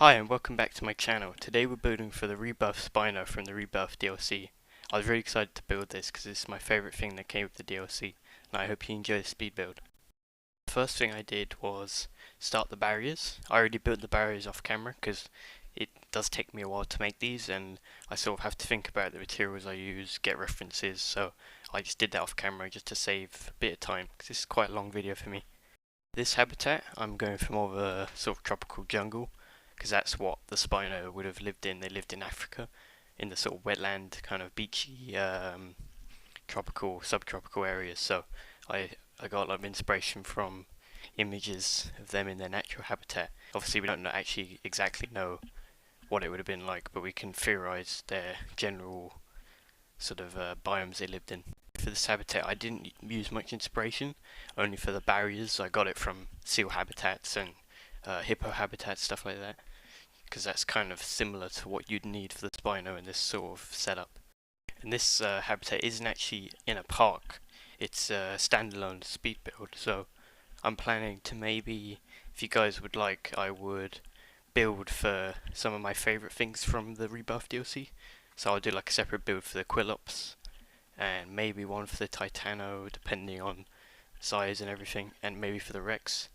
Hi and welcome back to my channel. Today we're building for the Rebirth Spino from the Rebirth DLC. I was really excited to build this because it's my favourite thing that came with the DLC, and I hope you enjoy the speed build. The first thing I did was start the barriers. I already built the barriers off camera because it does take me a while to make these, and I sort of have to think about the materials I use, get references, so I just did that off camera just to save a bit of time because this is quite a long video for me. This habitat, I'm going for more of a sort of tropical jungle, because that's what the Spino would have lived in. They lived in Africa, in the sort of wetland, kind of beachy, tropical, subtropical areas. So I got a lot of inspiration from images of them in their natural habitat. Obviously, we don't actually exactly know what it would have been like, but we can theorize their general sort of biomes they lived in. For this habitat, I didn't use much inspiration, only for the barriers. I got it from seal habitats and hippo habitats, stuff like that, because that's kind of similar to what you'd need for the Spino in this sort of setup. And this habitat isn't actually in a park, it's a standalone speed build, so I'm planning to maybe, if you guys would like, I would build for some of my favourite things from the Rebirth DLC. So I'll do like a separate build for the Quillops, and maybe one for the Titano, depending on size and everything, and maybe for the Rex.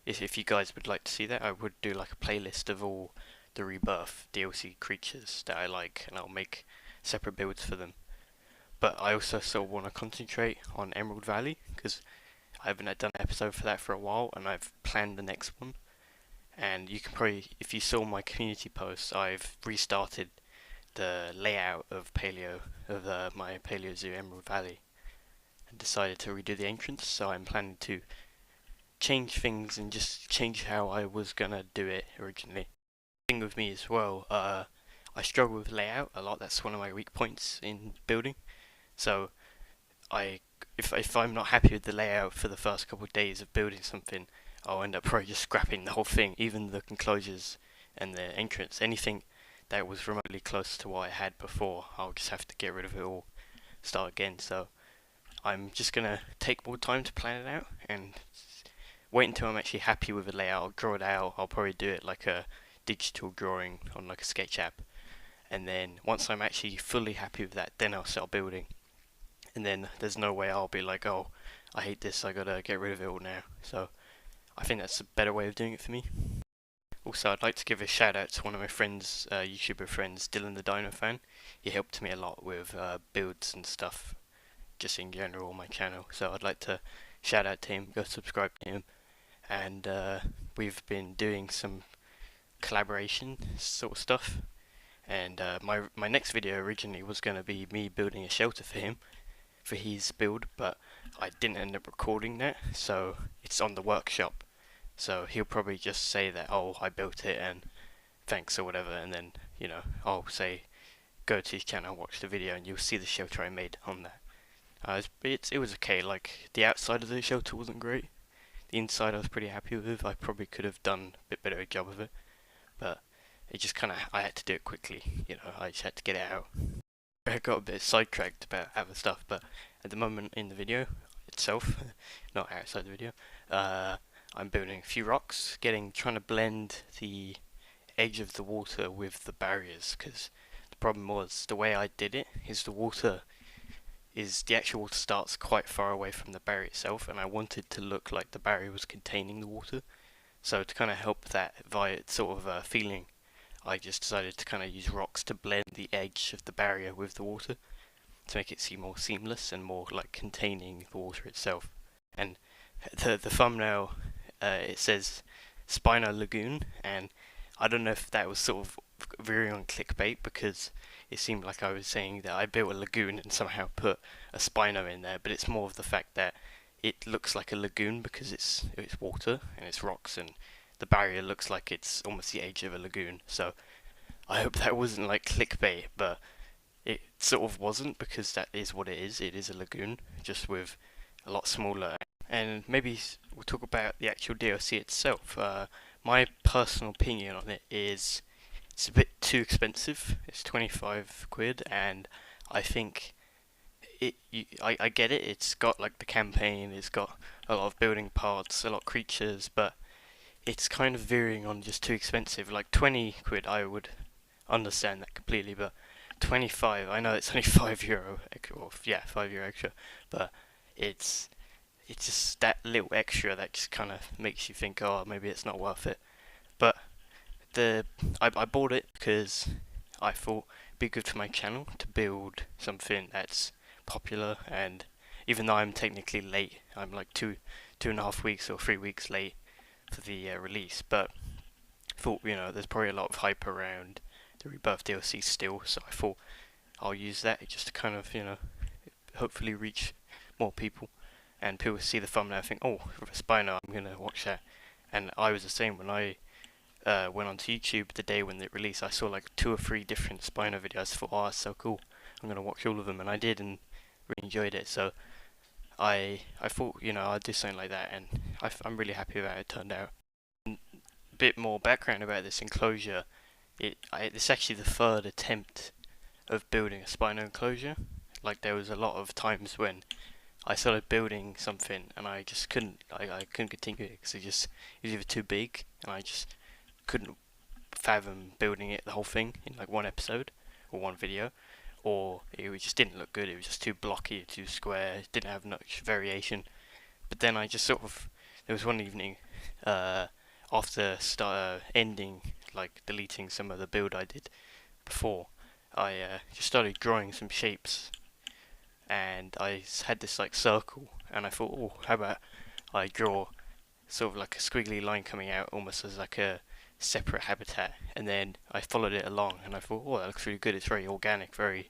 If you guys would like to see that, I would do like a playlist of all the Rebirth DLC creatures that I like, and I'll make separate builds for them. But I also sort of want to concentrate on Emerald Valley, because I haven't done an episode for that for a while, and I've planned the next one. And you can probably, if you saw my community posts, I've restarted the layout of my Paleo Zoo Emerald Valley, and decided to redo the entrance, so I'm planning to change things and just change how I was gonna do it originally. The thing with me as well, I struggle with layout a lot. That's one of my weak points in building. So if I'm not happy with the layout for the first couple of days of building something, I'll end up probably just scrapping the whole thing, even the enclosures and the entrance. Anything that was remotely close to what I had before, I'll just have to get rid of it all, start again. So I'm just gonna take more time to plan it out and wait until I'm actually happy with the layout. I'll draw it out. I'll probably do it like a digital drawing on like a sketch app, and then once I'm actually fully happy with that, then I'll start building. And then there's no way I'll be like, oh, I hate this, I gotta get rid of it all now. So I think that's a better way of doing it for me. Also, I'd like to give a shout out to one of my friends, YouTuber friends, Dylan the Dino Fan. He helped me a lot with builds and stuff, just in general on my channel. So I'd like to shout out to him, go subscribe to him. And we've been doing some collaboration sort of stuff. And my next video originally was going to be me building a shelter for him, for his build, but I didn't end up recording that, so it's on the workshop. So he'll probably just say that, oh, I built it and thanks or whatever, and then, you know, I'll say, go to his channel, watch the video, and you'll see the shelter I made on that. It was okay. Like, the outside of the shelter wasn't great. The inside I was pretty happy with. I probably could have done a bit better job of it, but it just kind of, I had to do it quickly, you know, I just had to get it out. I got a bit sidetracked about other stuff, but at the moment in the video itself, not outside the video, I'm building a few rocks, trying to blend the edge of the water with the barriers, because the problem was, the way I did it, is the actual water starts quite far away from the barrier itself, and I wanted to look like the barrier was containing the water. So to kind of help that sort of feeling, I just decided to kind of use rocks to blend the edge of the barrier with the water, to make it seem more seamless and more like containing the water itself. And the thumbnail, it says Spino Lagoon, and I don't know if that was sort of veering on clickbait, because it seemed like I was saying that I built a lagoon and somehow put a Spino in there, but it's more of the fact that it looks like a lagoon because it's water and it's rocks, and the barrier looks like it's almost the edge of a lagoon. So I hope that wasn't like clickbait, but it sort of wasn't, because that is what it is. It is a lagoon, just with a lot smaller. And maybe we'll talk about the actual DLC itself. My personal opinion on it is it's a bit too expensive. It's 25 quid, and I think I get it. It's got like the campaign, it's got a lot of building parts, a lot of creatures, but it's kind of veering on just too expensive. Like 20 quid, I would understand that completely, but 25, I know it's only €5 extra, or yeah, €5 extra, but it's it's just that little extra that just kind of makes you think, oh, maybe it's not worth it. But the I bought it because I thought it'd be good for my channel to build something that's popular, and even though I'm technically late, I'm like 2.5 weeks or 3 weeks late for the release, but thought, there's probably a lot of hype around the Rebirth DLC still, so I thought I'll use that just to kind of, hopefully reach more people, and people see the thumbnail and think, oh, Spino, I'm gonna watch that. And I was the same when I went onto YouTube the day when it released. I saw like 2 or 3 different Spino videos. I thought, oh, that's so cool. I'm gonna watch all of them, and I did, and really enjoyed it. So I thought, I'd do something like that, and I'm really happy about how it turned out. And a bit more background about this enclosure. It's actually the third attempt of building a Spino enclosure. Like, there was a lot of times when I started building something and I just couldn't, I couldn't continue it because it was either too big, and I just couldn't fathom building it, the whole thing, in like one episode or one video, or just didn't look good. It was just too blocky, too square, didn't have much variation. But then I just sort of, there was one evening after ending, like deleting some of the build I did before, I just started drawing some shapes, and I had this like circle, and I thought, oh, how about I draw sort of like a squiggly line coming out almost as like a separate habitat, and then I followed it along, and I thought, oh, that looks really good. It's very organic, very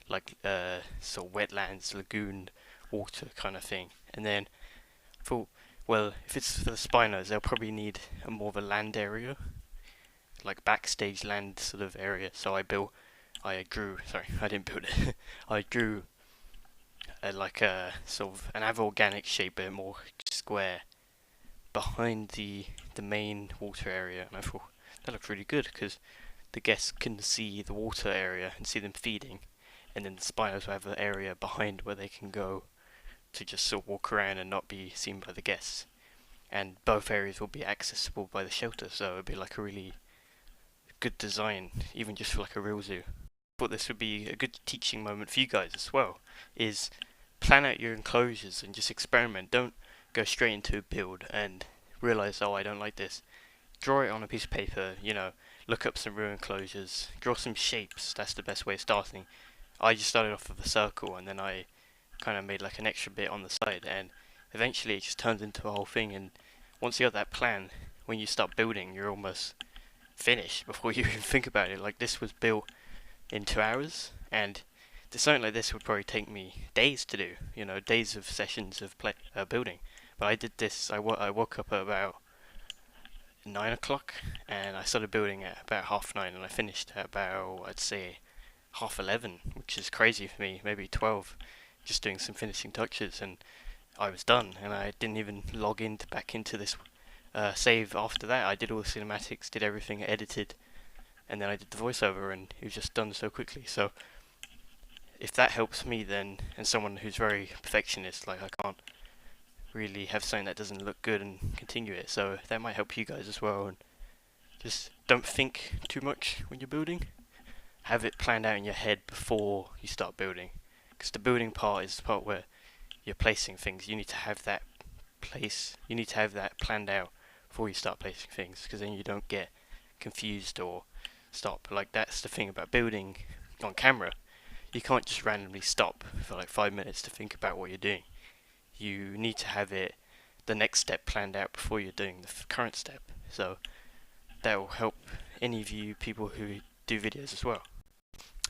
like sort of wetlands, lagoon, water kind of thing. And then I thought, well, if it's for the Spinos, they'll probably need a more of a land area, like backstage land sort of area. So I drew, sorry, I didn't build it. I drew like a sort of an organic shape, but more square, behind the main water area, and I thought that looked really good because the guests can see the water area and see them feeding, and then the Spinos will have an area behind where they can go to just sort of walk around and not be seen by the guests. And both areas will be accessible by the shelter, so it'll be like a really good design, even just for like a real zoo. I thought this would be a good teaching moment for you guys as well, is plan out your enclosures and just experiment. Don't go straight into a build and realize, oh, I don't like this. Draw it on a piece of paper, look up some real enclosures, draw some shapes. That's the best way of starting. I just started off with a circle, and then I kind of made like an extra bit on the side, and eventually it just turns into a whole thing. And once you have that plan, when you start building, you're almost finished before you even think about it. Like, this was built in 2 hours, and something like this would probably take me days to do, days of sessions of building. But I did this, I woke up at about 9 o'clock, and I started building at about 9:30, and I finished at about, I'd say, 11:30, which is crazy for me, maybe 12, just doing some finishing touches, and I was done, and I didn't even log back into this save after that. I did all the cinematics, did everything, edited, and then I did the voiceover, and it was just done so quickly. So if that helps me, then, and someone who's very perfectionist, like, I can't really have something that doesn't look good and continue it, so that might help you guys as well. And just don't think too much when you're building. Have it planned out in your head before you start building, because the building part is the part where you're placing things. You need to have that planned out before you start placing things, because then you don't get confused or stop. Like, that's the thing about building on camera. You can't just randomly stop for like 5 minutes to think about what you're doing. You need to have the next step planned out before you're doing the current step. So that will help any of you people who do videos as well.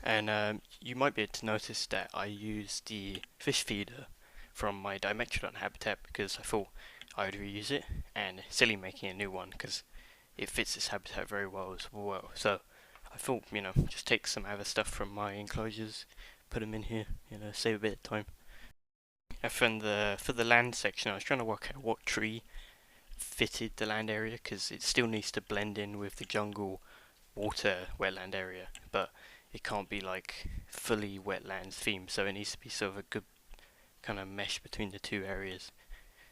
And you might be able to notice that I use the fish feeder from my Dimetrodon habitat, because I thought I would reuse it, and silly making a new one because it fits this habitat very well as well. So I thought, just take some other stuff from my enclosures, put them in here, save a bit of time. And for the land section, I was trying to work out what tree fitted the land area, because it still needs to blend in with the jungle water wetland area, but it can't be like fully wetlands themed, so it needs to be sort of a good kind of mesh between the two areas.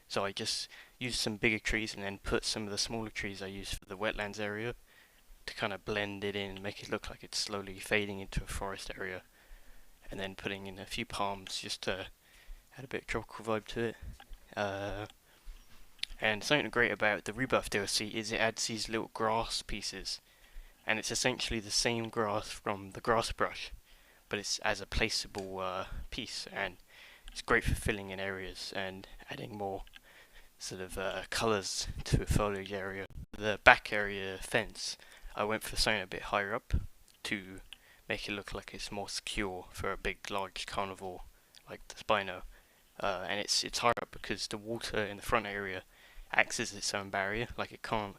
So I just used some bigger trees and then put some of the smaller trees I used for the wetlands area to kind of blend it in, make it look like it's slowly fading into a forest area, and then putting in a few palms just to add a bit of tropical vibe to it. And something great about the Rebirth DLC is it adds these little grass pieces, and it's essentially the same grass from the grass brush, but it's as a placeable piece, and it's great for filling in areas and adding more sort of colours to a foliage area. The back area fence, I went for something a bit higher up to make it look like it's more secure for a big, large carnivore like the Spino. And it's higher up because the water in the front area acts as its own barrier, like it can't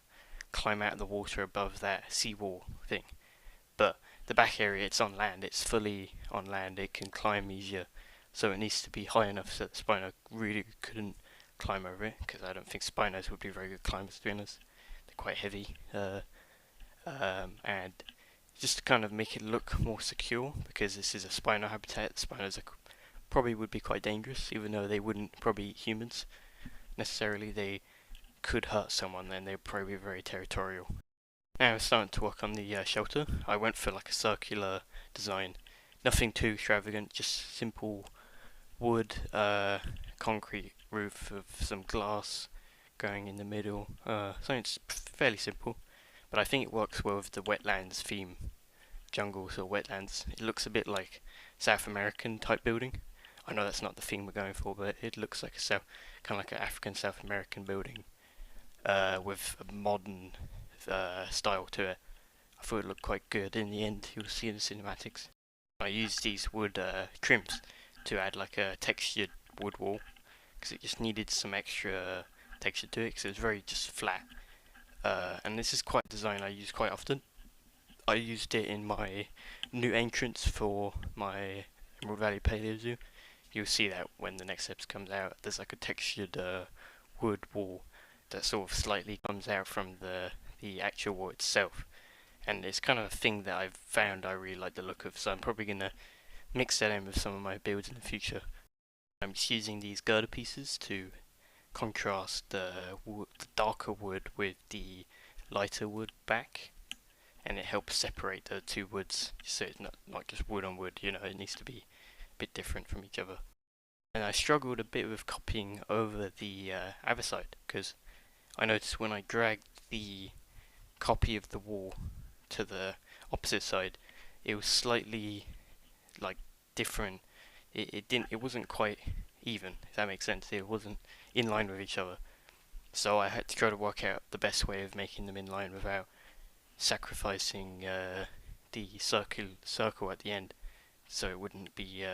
climb out of the water above that seawall thing. But the back area, it's on land, it's fully on land, it can climb easier, so it needs to be high enough so that the Spino really couldn't climb over it, because I don't think Spinos would be very good climbers, to be honest. They're quite heavy, and just to kind of make it look more secure, because this is a Spino habitat. Spinos probably would be quite dangerous, even though they wouldn't probably eat humans necessarily. They could hurt someone, and they'd probably be very territorial. Now I'm starting to work on the shelter. I went for like a circular design, nothing too extravagant, just simple wood, concrete roof of some glass going in the middle. Something fairly simple, but I think it works well with the wetlands theme, jungles or wetlands. It looks a bit like South American type building. I know that's not the theme we're going for, but it looks like kind of like an African South American building with a modern style to it. I thought it looked quite good. In the end, you'll see in the cinematics. I used these wood trims to add like a textured wood wall, because it just needed some extra texture to it, because it was very just flat. And this is quite a design I use quite often. I used it in my new entrance for my Emerald Valley Paleo Zoo. You'll see that when the next episode comes out. There's like a textured wood wall that sort of slightly comes out from the actual wall itself, and it's kind of a thing that I've found I really like the look of, so I'm probably going to mix that in with some of my builds in the future. I'm just using these girder pieces to contrast the darker wood with the lighter wood back, and it helps separate the two woods, so it's not just wood on wood, it needs to be a bit different from each other. And I struggled a bit with copying over the other side, because I noticed when I dragged the copy of the wall to the opposite side, it was slightly like different. It wasn't quite even, if that makes sense. It wasn't in line with each other, so I had to try to work out the best way of making them in line without sacrificing the circle at the end, so it wouldn't be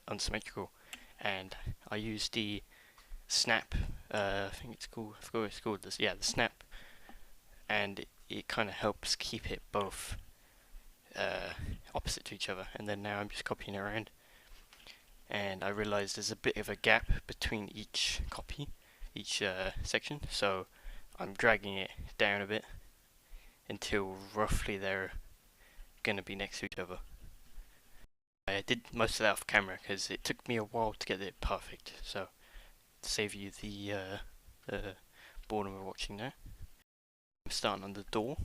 unsymmetrical. And I used the snap, I think it's called, I forgot what it's called, the snap, and it kind of helps keep it both opposite to each other. And then now I'm just copying it around, and I realized there's a bit of a gap between each copy, each section, so I'm dragging it down a bit until roughly they're going to be next to each other. I did most of that off camera because it took me a while to get it perfect, so to save you the boredom of watching now. I'm starting on the door.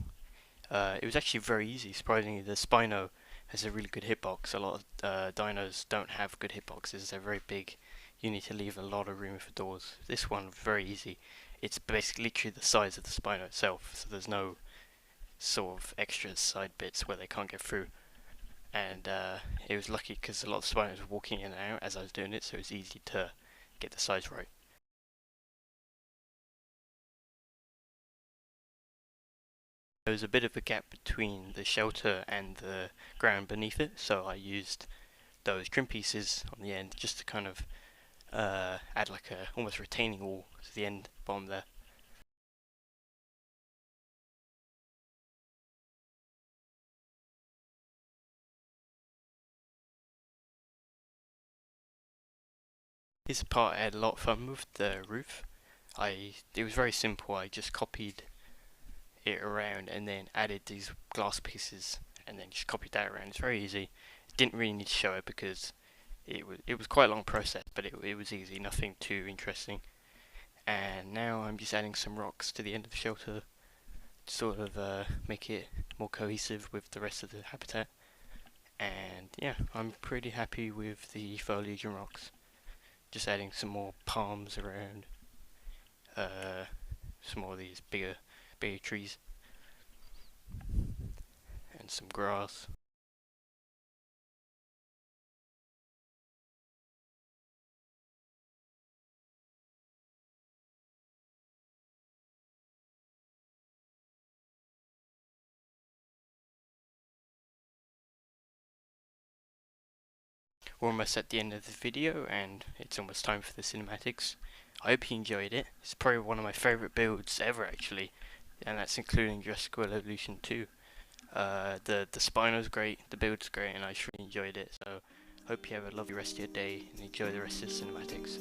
It was actually very easy. Surprisingly, the Spino has a really good hitbox. A lot of dinos don't have good hitboxes. They're very big. You need to leave a lot of room for doors. This one, very easy. It's basically literally the size of the Spino itself, so there's no sort of extra side bits where they can't get through. And it was lucky because a lot of Spinos were walking in and out as I was doing it, so it was easy to get the size right. There was a bit of a gap between the shelter and the ground beneath it, so I used those trim pieces on the end just to kind of add like a almost retaining wall to the end bottom there. This part I had a lot of fun with the roof. It was very simple. I just copied it around and then added these glass pieces and then just copied that around. It's very easy. Didn't really need to show it because it was quite a long process, but it was easy, nothing too interesting. And now I'm just adding some rocks to the end of the shelter to sort of make it more cohesive with the rest of the habitat. And yeah, I'm pretty happy with the foliage and rocks. Just adding some more palms around, some more of these bigger trees, and some grass. We're almost at the end of the video and it's almost time for the cinematics. I hope you enjoyed it. It's probably one of my favourite builds ever actually, and that's including Jurassic World Evolution 2. The Spino's great, the build's great, and I just really enjoyed it. So hope you have a lovely rest of your day and enjoy the rest of the cinematics.